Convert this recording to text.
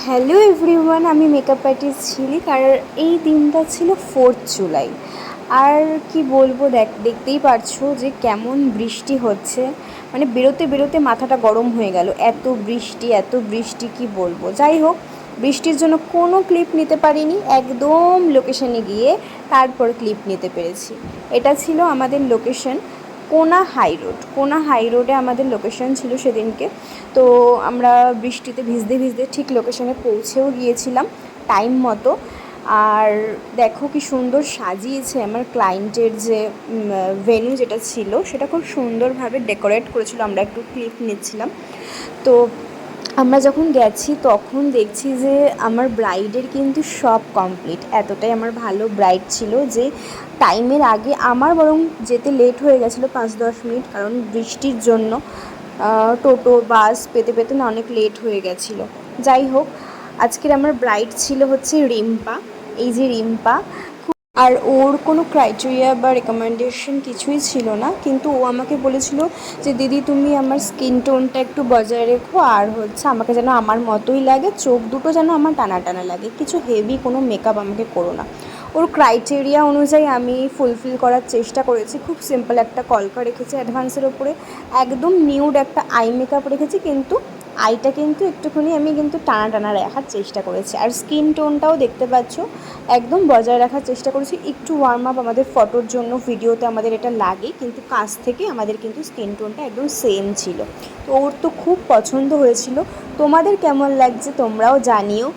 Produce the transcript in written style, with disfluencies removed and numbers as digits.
Hello everyone, আমি makeup artist ঝিলিক। আর এই দিনটা ছিল 4th জুলাই। আর কি বলবো, দেখতেই পারছো যে কেমন বৃষ্টি হচ্ছে। মানে বেরোতে বেরোতে মাথাটা গরম হয়ে গেল, এত বৃষ্টি এত বৃষ্টি, কি বলবো। যাই হোক, বৃষ্টির জন্য কোনো ক্লিপ নিতে পারিনি, একদম লোকেশনে গিয়ে তারপর ক্লিপ নিতে পেরেছি। এটা ছিল আমাদের লোকেশন, কোনা হাই রোডে আমাদের লোকেশন ছিল সেদিনকে। তো আমরা বৃষ্টিতে ভিজতে ভিজতে ঠিক লোকেশনে পৌঁছেও গিয়েছিলাম টাইম মতো। আর দেখো কি সুন্দর সাজিয়েছে আমার ক্লায়েন্টের যে ভেন্যু যেটা ছিল, সেটা খুব সুন্দরভাবে ডেকোরেট করেছিল। আমরা একটু ক্লিপ নিচ্ছিলাম। তো আমরা যখন গেছি তখন দেখছি যে আমার ব্রাইডের কিন্তু সব কমপ্লিট। এতটাই আমার ভালো ব্রাইড ছিল যে টাইমের আগে আমার বরং যেতে লেট হয়ে গেছিলো 5-10 মিনিট, কারণ বৃষ্টির জন্য টোটো বাস পেতে পেতে না অনেক লেট হয়ে গেছিলো। যাই হোক, আজকের আমার ব্রাইড ছিল হচ্ছে রিম্পা। এই যে রিম্পা, আর ওর কোনো ক্রাইটেরিয়া বা রেকমেন্ডেশন কিছুই ছিল না, কিন্তু ও আমাকে বলেছিল যে দিদি তুমি আমার স্কিন টোনটা একটু বজায় রেখো, আর হচ্ছে আমাকে যেন আমার মতোই লাগে, চোখ দুটো যেন আমার টানা টানা লাগে, কিছু হেভি কোনো মেকআপ আমাকে করো না। ওর ক্রাইটেরিয়া অনুযায়ী আমি ফুলফিল করার চেষ্টা করেছি। খুব সিম্পল একটা কলকা রেখেছি অ্যাডভান্সের ওপরে, একদম নিউড একটা আই মেকআপ রেখেছি, কিন্তু আইটা কিন্তু একটুখানি আমি কিন্তু টানা টানা রাখার চেষ্টা করেছি। আর স্কিন টোনটাও দেখতে পাচ্ছ একদম বজায় রাখার চেষ্টা করেছি। একটু ওয়ার্ম আপ আমাদের ফটোর জন্য, ভিডিওতে আমাদের এটা লাগে, কিন্তু কাছ থেকে আমাদের কিন্তু স্কিন টোনটা একদম সেম ছিল। তো ওর তো খুব পছন্দ হয়েছিল। তোমাদের কেমন লাগছে তোমরাও জানিও।